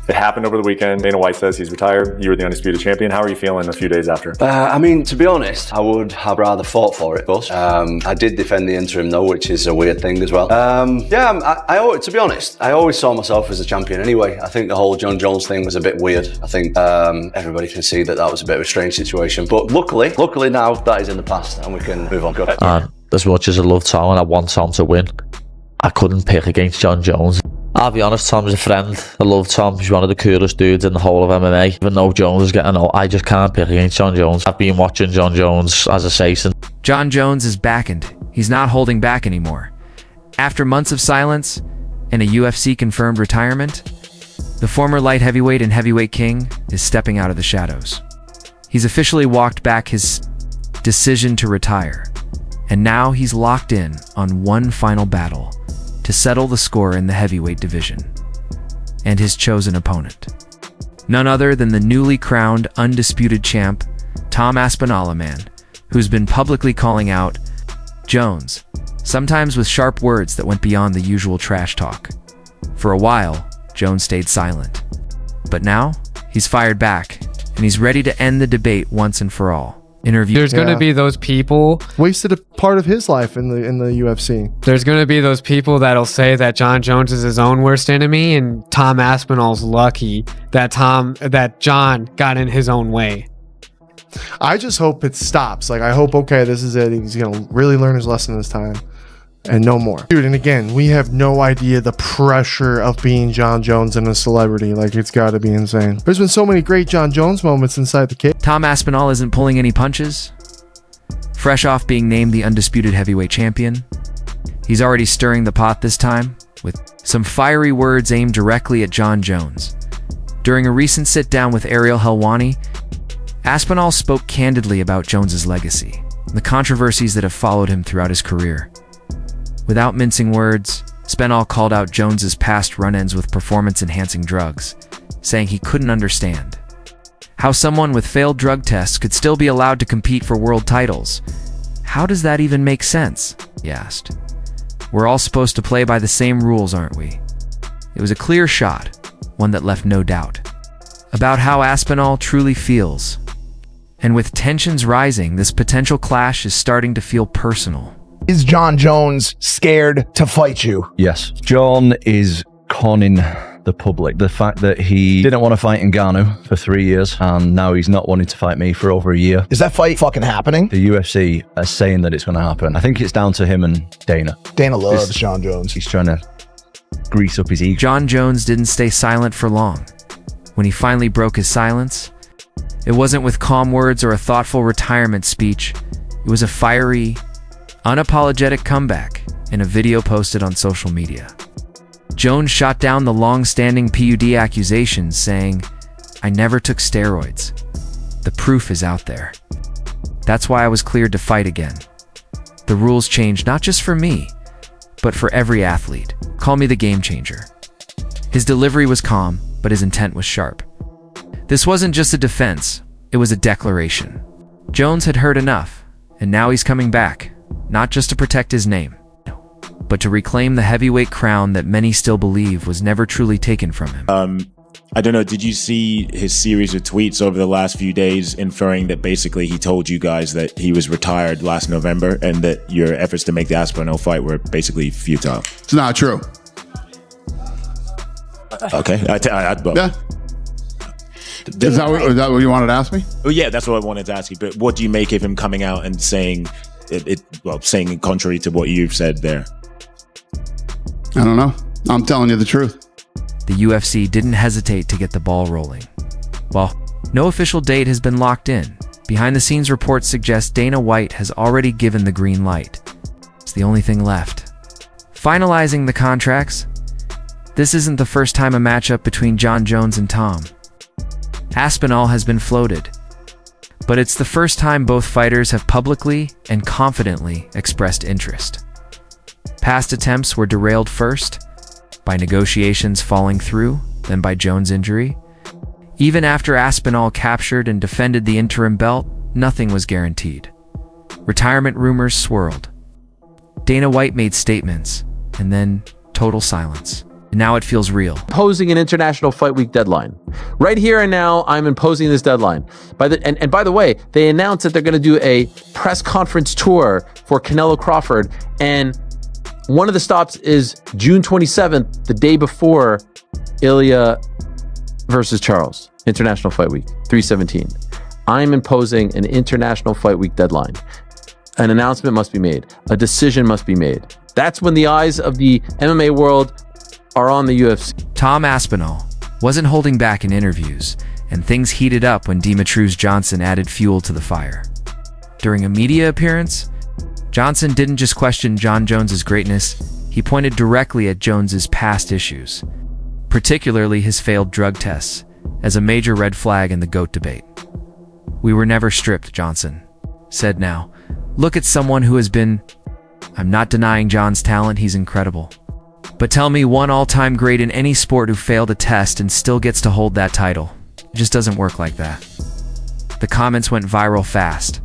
It happened over the weekend. Dana White says he's retired. You were the undisputed champion. How are you feeling a few days after? I mean, to be honest, I would have rather fought for it, of course. I did defend the interim though, which is a weird thing as well. To be honest, I always saw myself as a champion anyway. I think the whole Jon Jones thing was a bit weird. I think everybody can see that was a bit of a strange situation. But luckily now that is in the past and we can move on. As much as I love Tom and I want Tom to win, I couldn't pick against Jon Jones. I'll be honest, Tom's a friend. I love Tom. He's one of the coolest dudes in the whole of MMA. Even though Jones is getting old, I just can't pick against Jon Jones. I've been watching Jon Jones, as I say, since... Jon Jones is backened. He's not holding back anymore. After months of silence and a UFC-confirmed retirement, the former light heavyweight and heavyweight king is stepping out of the shadows. He's officially walked back his decision to retire, and now he's locked in on one final battle to settle the score in the heavyweight division, and his chosen opponent. None other than the newly crowned undisputed champ, Tom Aspinall, who's been publicly calling out Jones, sometimes with sharp words that went beyond the usual trash talk. For a while, Jones stayed silent. But now, he's fired back, and he's ready to end the debate once and for all. There's going to be those people wasted a part of his life in the UFC. There's going to be those people that'll say that Jon Jones is his own worst enemy, and Tom Aspinall's lucky that Jon got in his own way. I just hope it stops. Like, I hope, okay, this is it. He's gonna really learn his lesson this time, and no more, dude. And again, we have no idea the pressure of being Jon Jones and a celebrity. Like, it's got to be insane. There's been so many great Jon Jones moments inside the cage. Tom Aspinall isn't pulling any punches. Fresh off being named the undisputed heavyweight champion, he's already stirring the pot this time with some fiery words aimed directly at Jon Jones. During a recent sit-down with Ariel Helwani, Aspinall spoke candidly about Jones's legacy, the controversies that have followed him throughout his career. Without mincing words, Aspinall called out Jones's past run-ins with performance-enhancing drugs, saying he couldn't understand how someone with failed drug tests could still be allowed to compete for world titles. How does that even make sense? He asked. We're all supposed to play by the same rules, aren't we? It was a clear shot, one that left no doubt, about how Aspinall truly feels. And with tensions rising, this potential clash is starting to feel personal. Is Jon Jones scared to fight you? Yes. Jon is conning the public. The fact that he didn't want to fight Ngannou for 3 years and now he's not wanting to fight me for over a year. Is that fight fucking happening? The UFC are saying that it's going to happen. I think it's down to him and Dana. Dana loves Jon Jones. He's trying to grease up his ego. Jon Jones didn't stay silent for long. When he finally broke his silence, it wasn't with calm words or a thoughtful retirement speech. It was a fiery, unapologetic comeback in a video posted on social media. Jones shot down the long-standing PUD accusations, saying, "I never took steroids. The proof is out there. That's why I was cleared to fight again. The rules changed not just for me, but for every athlete. Call me the game changer." His delivery was calm, but his intent was sharp. This wasn't just a defense, it was a declaration. Jones had heard enough, and now he's coming back, not just to protect his name, but to reclaim the heavyweight crown that many still believe was never truly taken from him. I don't know, did you see his series of tweets over the last few days inferring that basically he told you guys that he was retired last November and that your efforts to make the Aspinall fight were basically futile? It's not true. Okay. Yeah. Is that what you wanted to ask me? Oh, yeah, that's what I wanted to ask you. But what do you make of him coming out and saying saying contrary to what you've said there? I don't know. I'm telling you the truth. The UFC didn't hesitate to get the ball rolling. While no official date has been locked in, behind-the-scenes reports suggest Dana White has already given the green light. It's the only thing left. Finalizing the contracts. This isn't the first time a matchup between Jon Jones and Tom Aspinall has been floated, but it's the first time both fighters have publicly and confidently expressed interest. Past attempts were derailed first by negotiations falling through, then by Jones' injury. Even after Aspinall captured and defended the interim belt, nothing was guaranteed. Retirement rumors swirled. Dana White made statements, and then total silence. And now it feels real. Imposing an international fight week deadline. Right here and now, I'm imposing this deadline. By the way, they announced that they're going to do a press conference tour for Canelo Crawford, and one of the stops is June 27th, the day before Ilya versus Charles, International Fight Week, 317. I'm imposing an International Fight Week deadline. An announcement must be made. A decision must be made. That's when the eyes of the MMA world are on the UFC. Tom Aspinall wasn't holding back in interviews, and things heated up when Demetrius Johnson added fuel to the fire. During a media appearance, Johnson didn't just question Jon Jones's greatness, he pointed directly at Jones's past issues, particularly his failed drug tests, as a major red flag in the GOAT debate. "We were never stripped," Johnson said now. "Look at someone who has been... I'm not denying Jon's talent, he's incredible. But tell me one all-time great in any sport who failed a test and still gets to hold that title. It just doesn't work like that." The comments went viral fast.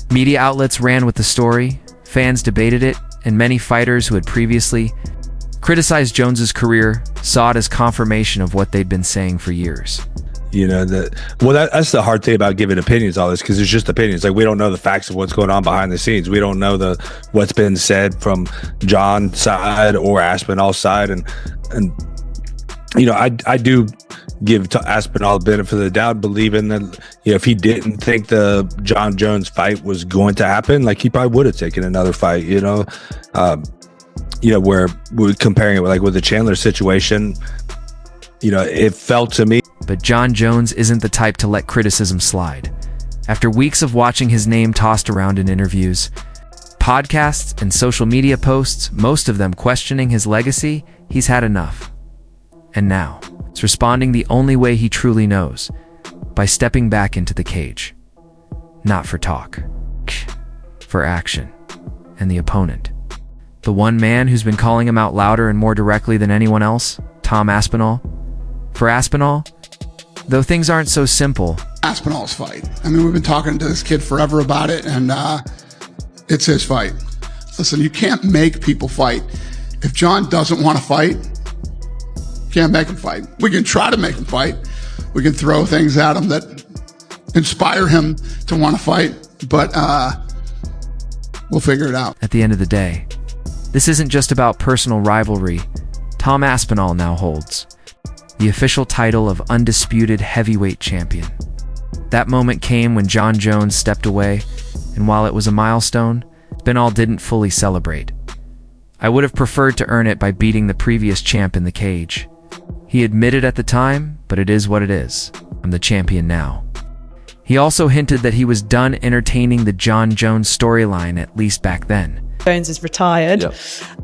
Media outlets ran with the story, fans debated it, and many fighters who had previously criticized Jones's career saw it as confirmation of what they'd been saying for years. You know, that's the hard thing about giving opinions on this, because it's just opinions. Like, we don't know the facts of what's going on behind the scenes. We don't know what's been said from Jon's side or Aspinall's side. And you know, I do give Aspinall the benefit of the doubt, believing that, you know, if he didn't think the Jon Jones fight was going to happen, like, he probably would have taken another fight, you know. Where we're comparing it with the Chandler situation, you know, it felt to me. But Jon Jones isn't the type to let criticism slide. After weeks of watching his name tossed around in interviews, podcasts, and social media posts, most of them questioning his legacy, he's had enough. And now, he's responding the only way he truly knows, by stepping back into the cage. Not for talk, for action. And the opponent, the one man who's been calling him out louder and more directly than anyone else, Tom Aspinall. For Aspinall, though things aren't so simple. Aspinall's fight. I mean, we've been talking to this kid forever about it, and it's his fight. Listen, you can't make people fight. If Jon doesn't want to fight, you can't make him fight. We can try to make him fight. We can throw things at him that inspire him to want to fight, but we'll figure it out. At the end of the day, this isn't just about personal rivalry. Tom Aspinall now holds the official title of undisputed heavyweight champion. That moment came when Jon Jones stepped away, and while it was a milestone, Aspinall didn't fully celebrate. "I would have preferred to earn it by beating the previous champ in the cage," he admitted at the time, but it is what it is. "I'm the champion now." He also hinted that he was done entertaining the Jon Jones storyline, at least back then. Jones is retired,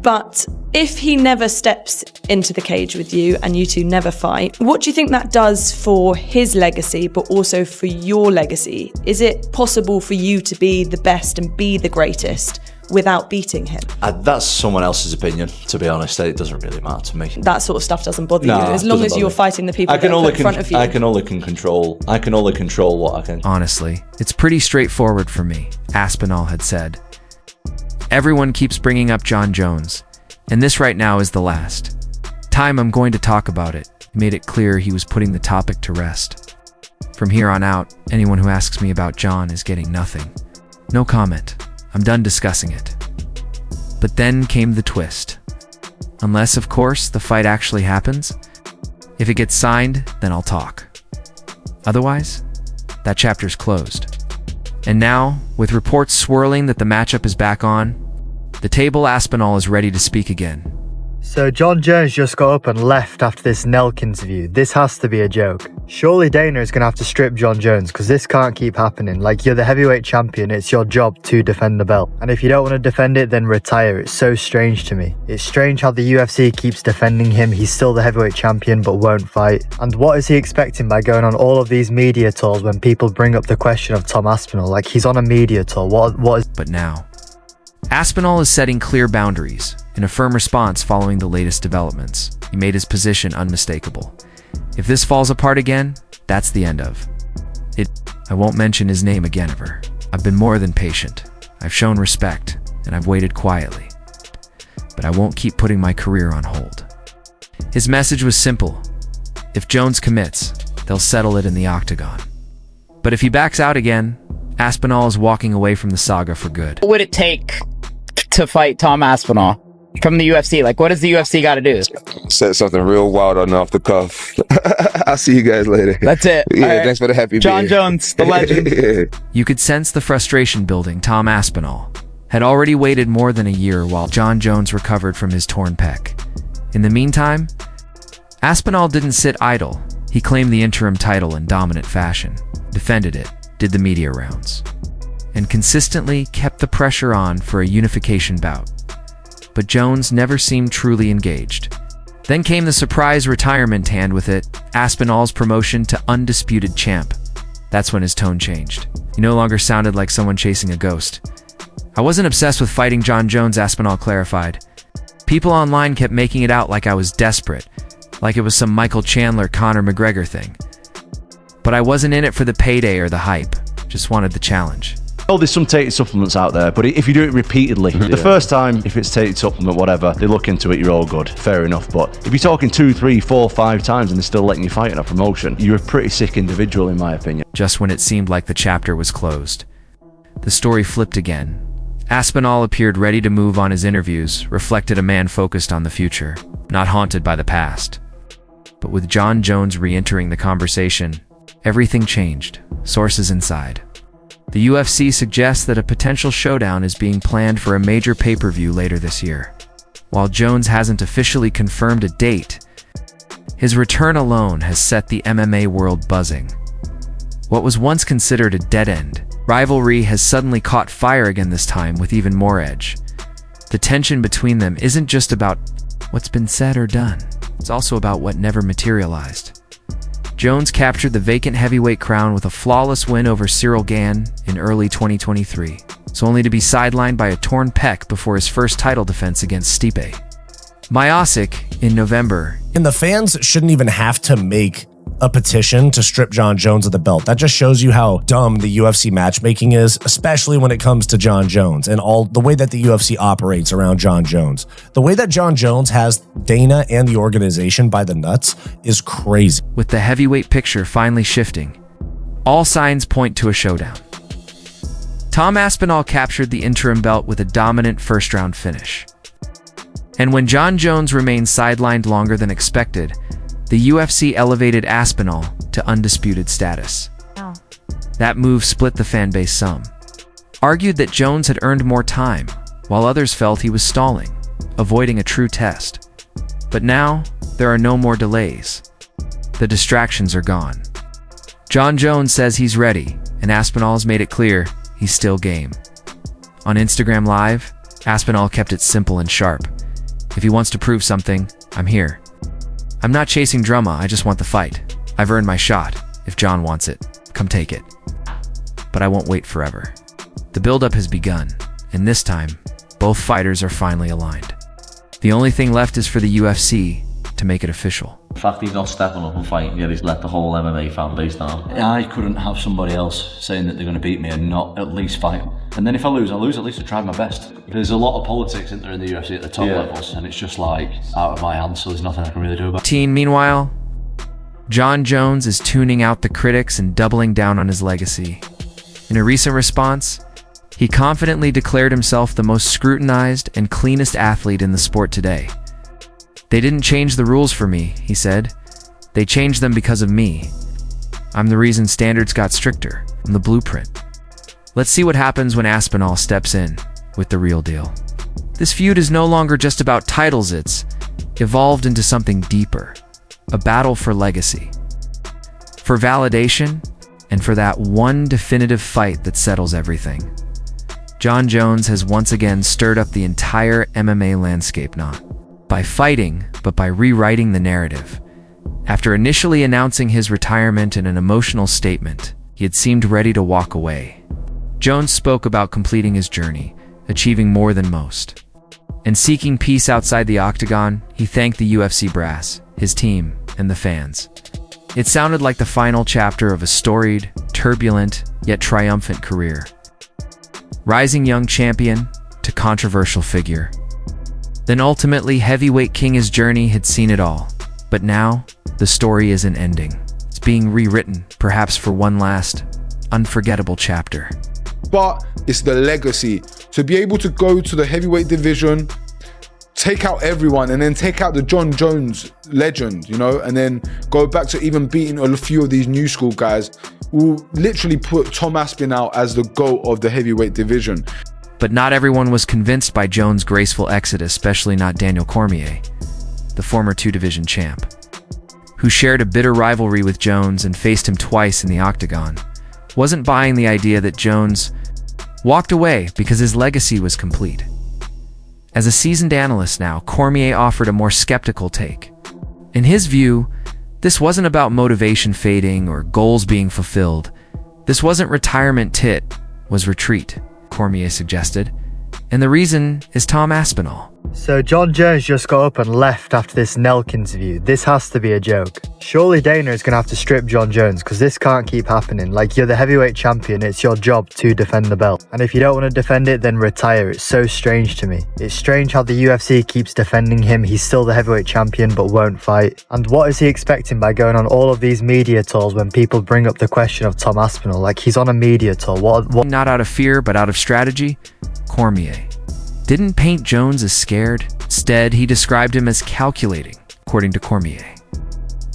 but if he never steps into the cage with you and you two never fight, what do you think that does for his legacy, but also for your legacy? Is it possible for you to be the best and be the greatest without beating him? That's someone else's opinion, to be honest. It doesn't really matter to me. That sort of stuff doesn't bother No, you, as it long doesn't as bother you're me. fighting the people that are put in front of you. I can only control what I can. Honestly, it's pretty straightforward for me, Aspinall had said. Everyone keeps bringing up Jon Jones, and this right now is the last time I'm going to talk about it. He made it clear he was putting the topic to rest. From here on out, anyone who asks me about Jon is getting nothing. No comment. I'm done discussing it. But then came the twist. Unless, of course, the fight actually happens. If it gets signed, then I'll talk. Otherwise, that chapter's closed. And now, with reports swirling that the matchup is back on, the table Aspinall is ready to speak again. So Jon Jones just got up and left after this Nelk interview. This has to be a joke. Surely Dana is going to have to strip Jon Jones, because this can't keep happening. Like, you're the heavyweight champion, it's your job to defend the belt. And if you don't want to defend it, then retire. It's so strange to me. It's strange how the UFC keeps defending him. He's still the heavyweight champion but won't fight. And what is he expecting by going on all of these media tours when people bring up the question of Tom Aspinall? Like, he's on a media tour. What is... But now, Aspinall is setting clear boundaries in a firm response following the latest developments. He made his position unmistakable. If this falls apart again, that's the end of it. I won't mention his name again ever. I've been more than patient. I've shown respect, and I've waited quietly. But I won't keep putting my career on hold. His message was simple. If Jones commits, they'll settle it in the octagon. But if he backs out again, Aspinall is walking away from the saga for good. What would it take to fight Tom Aspinall from the UFC? Like, what does the UFC got to do? Set something real wild on off the cuff. I'll see you guys later. That's it. Yeah, thanks for the happy Jon beer. Jones, the legend. Yeah. You could sense the frustration building. Tom Aspinall had already waited more than a year while Jon Jones recovered from his torn pec. In the meantime, Aspinall didn't sit idle. He claimed the interim title in dominant fashion, defended it, did the media rounds, and consistently kept the pressure on for a unification bout. But Jones never seemed truly engaged. Then came the surprise retirement, and with it, Aspinall's promotion to undisputed champ. That's when his tone changed. He no longer sounded like someone chasing a ghost. I wasn't obsessed with fighting Jon Jones, Aspinall clarified. People online kept making it out like I was desperate, like it was some Michael Chandler, Conor McGregor thing. But I wasn't in it for the payday or the hype, just wanted the challenge. Oh, there's some tainted supplements out there, but if you do it repeatedly, the first time, if it's tainted supplement, whatever, they look into it, you're all good. Fair enough. But if you're talking 2, 3, 4, 5 times and they're still letting you fight in a promotion, you're a pretty sick individual, in my opinion. Just when it seemed like the chapter was closed, the story flipped again. Aspinall appeared ready to move on. His interviews reflected a man focused on the future, not haunted by the past. But with Jon Jones re-entering the conversation, everything changed. Sources inside. The UFC suggests that a potential showdown is being planned for a major pay-per-view later this year. While Jones hasn't officially confirmed a date, his return alone has set the MMA world buzzing. What was once considered a dead-end rivalry has suddenly caught fire again, this time with even more edge. The tension between them isn't just about what's been said or done. It's also about what never materialized. Jones captured the vacant heavyweight crown with a flawless win over Cyril Gann in early 2023, so only to be sidelined by a torn pec before his first title defense against Stipe Miocic in November. And the fans shouldn't even have to make a petition to strip Jon Jones of the belt. That just shows you how dumb the UFC matchmaking is, especially when it comes to Jon Jones and all the way that the UFC operates around Jon Jones. The way that Jon Jones has Dana and the organization by the nuts is crazy. With the heavyweight picture finally shifting, all signs point to a showdown. Tom Aspinall captured the interim belt with a dominant first-round finish. And when Jon Jones remained sidelined longer than expected, the UFC elevated Aspinall to undisputed status. Oh. That move split the fanbase some. Argued that Jones had earned more time, while others felt he was stalling, avoiding a true test. But now, there are no more delays. The distractions are gone. Jon Jones says he's ready, and Aspinall has made it clear he's still game. On Instagram Live, Aspinall kept it simple and sharp. If he wants to prove something, I'm here. I'm not chasing drama, I just want the fight. I've earned my shot. If Jon wants it, come take it. But I won't wait forever. The buildup has begun, and this time, both fighters are finally aligned. The only thing left is for the UFC to make it official. The fact he's not stepping up and fighting yet, he's let the whole MMA fan base down. I couldn't have somebody else saying that they're going to beat me and not at least fight. And then if I lose, at least I tried my best. There's a lot of politics, isn't there, in the UFC at the top levels, and it's just like out of my hands, so there's nothing I can really do about it. Meanwhile, Jon Jones is tuning out the critics and doubling down on his legacy. In a recent response, he confidently declared himself the most scrutinized and cleanest athlete in the sport today. They didn't change the rules for me, he said. They changed them because of me. I'm the reason standards got stricter. I'm the blueprint. Let's see what happens when Aspinall steps in with the real deal. This feud is no longer just about titles, it's evolved into something deeper. A battle for legacy. For validation, and for that one definitive fight that settles everything. Jon Jones has once again stirred up the entire MMA landscape, not by fighting, but by rewriting the narrative. After initially announcing his retirement in an emotional statement, he had seemed ready to walk away. Jones spoke about completing his journey, achieving more than most. And seeking peace outside the octagon, he thanked the UFC brass, his team, and the fans. It sounded like the final chapter of a storied, turbulent, yet triumphant career. Rising young champion to controversial figure. Then ultimately, heavyweight king, his journey had seen it all. But now, the story isn't ending. It's being rewritten, perhaps for one last, unforgettable chapter. But it's the legacy. To be able to go to the heavyweight division, take out everyone, and then take out the Jon Jones legend, you know, and then go back to even beating a few of these new school guys, will literally put Tom Aspinall as the GOAT of the heavyweight division. But not everyone was convinced by Jones' graceful exodus, especially not Daniel Cormier, the former two-division champ, who shared a bitter rivalry with Jones and faced him twice in the octagon, wasn't buying the idea that Jones walked away because his legacy was complete. As a seasoned analyst now, Cormier offered a more skeptical take. In his view, this wasn't about motivation fading or goals being fulfilled. This wasn't retirement, tit was retreat, Cormier suggested. And the reason is Tom Aspinall. So Jon Jones just got up and left after this Nelk interview. This has to be a joke. Surely Dana is going to have to strip Jon Jones because this can't keep happening. Like, you're the heavyweight champion, it's your job to defend the belt. And if you don't want to defend it, then retire. It's so strange to me. It's strange how the UFC keeps defending him. He's still the heavyweight champion but won't fight. And what is he expecting by going on all of these media tours when people bring up the question of Tom Aspinall? Like, he's on a media tour. What? Not out of fear, but out of strategy, Cormier didn't paint Jones as scared. Instead, he described him as calculating, according to Cormier.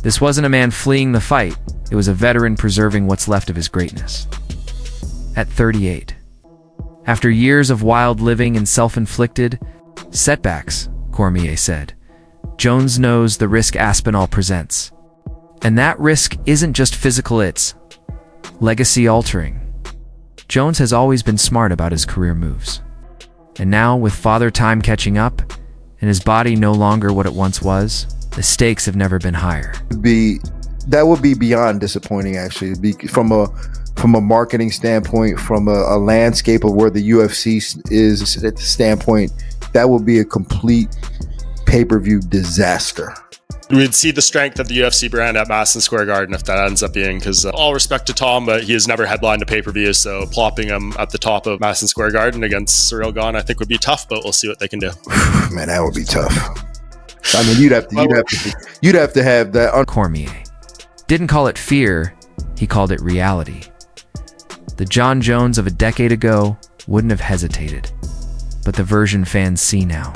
This wasn't a man fleeing the fight. It was a veteran preserving what's left of his greatness. At 38, after years of wild living and self-inflicted setbacks, Cormier said, Jones knows the risk Aspinall presents. And that risk isn't just physical, it's legacy-altering. Jones has always been smart about his career moves. And now, with Father Time catching up, and his body no longer what it once was, the stakes have never been higher. That would be beyond disappointing, actually. From a marketing standpoint, from a landscape of where the UFC is at the standpoint, that would be a complete pay-per-view disaster. We'd see the strength of the UFC brand at Madison Square Garden if that ends up being, because all respect to Tom, but he has never headlined a pay-per-view, so plopping him at the top of Madison Square Garden against Cyril Gane, I think would be tough, but we'll see what they can do. Man, that would be tough. I mean, you'd have to have that. Cormier didn't call it fear, he called it reality. The Jon Jones of a decade ago wouldn't have hesitated, but the version fans see now.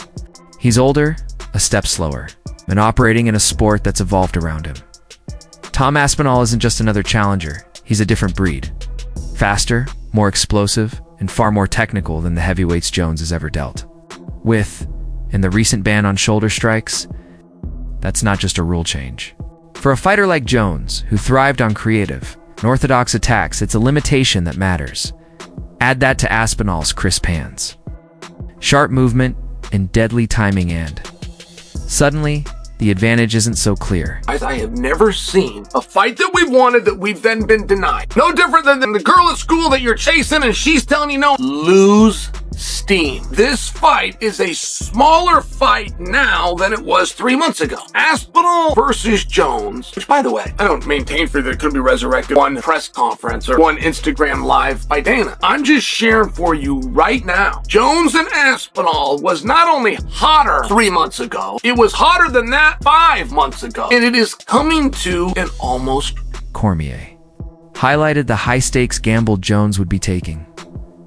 He's older, a step slower, and operating in a sport that's evolved around him. Tom Aspinall isn't just another challenger, he's a different breed. Faster, more explosive, and far more technical than the heavyweights Jones has ever dealt with. And the recent ban on shoulder strikes, that's not just a rule change. For a fighter like Jones, who thrived on creative, unorthodox attacks, it's a limitation that matters. Add that to Aspinall's crisp hands, sharp movement, and deadly timing, and suddenly, the advantage isn't so clear. I have never seen a fight that we've wanted that we've then been denied. No different than the girl at school that you're chasing and she's telling you no. Lose steam. This fight is a smaller fight now than it was 3 months ago. Aspinall versus Jones, which, by the way, I don't maintain for that it could be resurrected one press conference or one Instagram live by Dana. I'm just sharing for you right now. Jones and Aspinall was not only hotter 3 months ago, it was hotter than that 5 months ago. And it is coming to an almost. Cormier highlighted the high-stakes gamble Jones would be taking.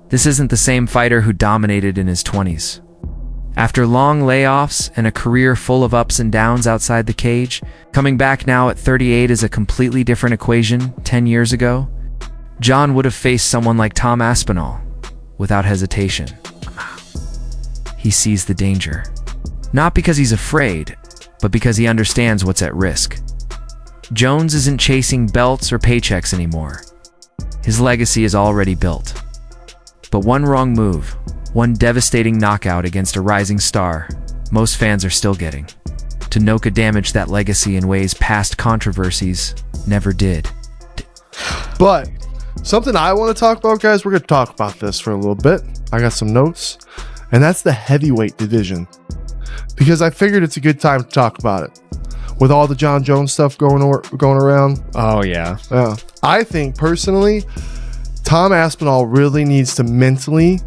This isn't the same fighter who dominated in his 20s. After long layoffs and a career full of ups and downs outside the cage, coming back now at 38 is a completely different equation. 10 years ago, Jon would have faced someone like Tom Aspinall without hesitation. He sees the danger. Not because he's afraid, but because he understands what's at risk. Jones isn't chasing belts or paychecks anymore. His legacy is already built. But one wrong move, one devastating knockout against a rising star, most fans are still getting. Tanoka damaged that legacy in ways past controversies never did. But something I want to talk about, guys, we're going to talk about this for a little bit. I got some notes, and that's the heavyweight division. Because I figured it's a good time to talk about it. With all the Jon Jones stuff going around. Oh, yeah. I think, personally, Tom Aspinall really needs to mentally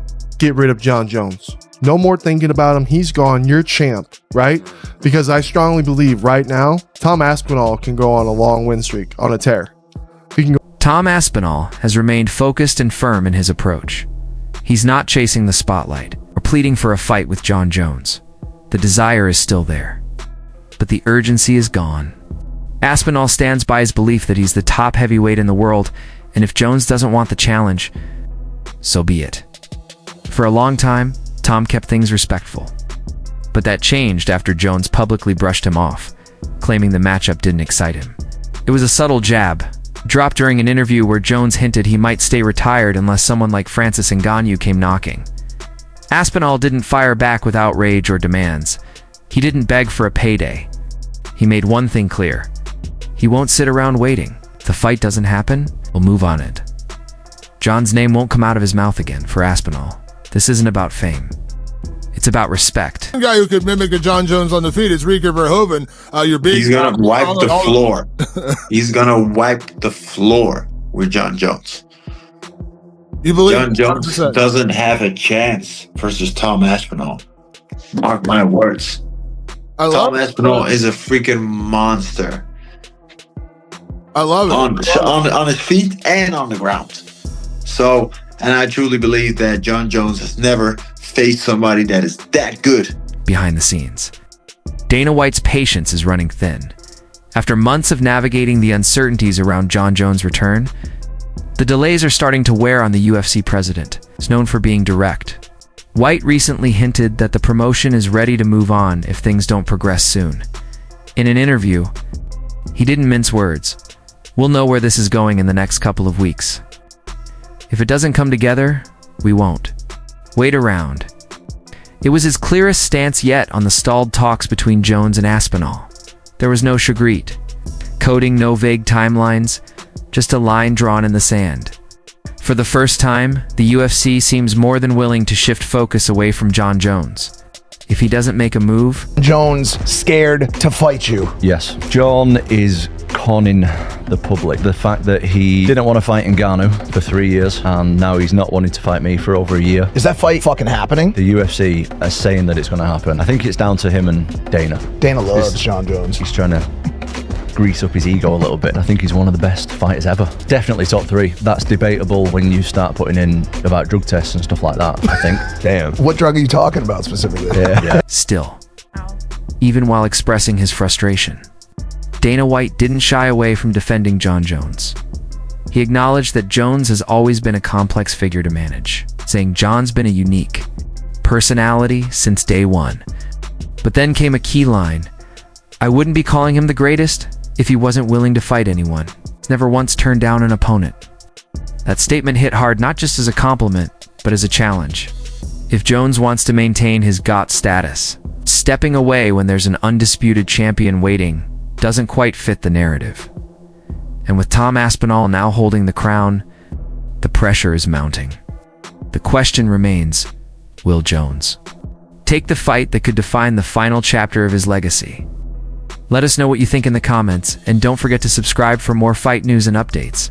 get rid of Jon Jones. No more thinking about him. He's gone. You're champ, right? Because I strongly believe right now, Tom Aspinall can go on a long win streak, on a tear. He can go. Tom Aspinall has remained focused and firm in his approach. He's not chasing the spotlight or pleading for a fight with Jon Jones. The desire is still there, but the urgency is gone. Aspinall stands by his belief that he's the top heavyweight in the world, and if Jones doesn't want the challenge, so be it. For a long time, Tom kept things respectful. But that changed after Jones publicly brushed him off, claiming the matchup didn't excite him. It was a subtle jab, dropped during an interview where Jones hinted he might stay retired unless someone like Francis Ngannou came knocking. Aspinall didn't fire back with outrage or demands. He didn't beg for a payday. He made one thing clear. He won't sit around waiting. If the fight doesn't happen, we'll move on it. Jon's name won't come out of his mouth again for Aspinall. This isn't about fame. It's about respect. One guy who could mimic a Jon Jones on the feet is Rieker Verhoeven. Your big. He's gonna wipe the floor. He's gonna wipe the floor with Jon Jones. You believe Jon Jones 100%. doesn't have a chance versus Tom Aspinall. Mark my words. Tom Aspinall is a freaking monster. I love it. On his feet and on the ground. So, and I truly believe that Jon Jones has never faced somebody that is that good. Behind the scenes, Dana White's patience is running thin. After months of navigating the uncertainties around Jon Jones' return, the delays are starting to wear on the UFC president, who's known for being direct. White recently hinted that the promotion is ready to move on if things don't progress soon. In an interview, he didn't mince words. We'll know where this is going in the next couple of weeks. If it doesn't come together, we won't. Wait around. It was his clearest stance yet on the stalled talks between Jones and Aspinall. There was no chagrite, coding, no vague timelines, just a line drawn in the sand. For the first time, the UFC seems more than willing to shift focus away from Jon Jones. If he doesn't make a move, Jones scared to fight you. Yes. Jon is conning the public. The fact that he didn't want to fight Ngannou for 3 years and now he's not wanting to fight me for over a year. Is that fight fucking happening? The UFC are saying that it's going to happen. I think it's down to him and Dana. Dana loves Jon Jones. He's trying to grease up his ego a little bit. I think he's one of the best fighters ever. Definitely top 3. That's debatable when you start putting in about drug tests and stuff like that, I think. Damn. What drug are you talking about specifically? Yeah. Still, even while expressing his frustration, Dana White didn't shy away from defending Jon Jones. He acknowledged that Jones has always been a complex figure to manage, saying Jon's been a unique personality since day one. But then came a key line. I wouldn't be calling him the greatest if he wasn't willing to fight anyone. He's never once turned down an opponent. That statement hit hard not just as a compliment, but as a challenge. If Jones wants to maintain his GOAT status, stepping away when there's an undisputed champion waiting doesn't quite fit the narrative. And with Tom Aspinall now holding the crown, the pressure is mounting. The question remains, will Jones take the fight that could define the final chapter of his legacy? Let us know what you think in the comments, and don't forget to subscribe for more fight news and updates.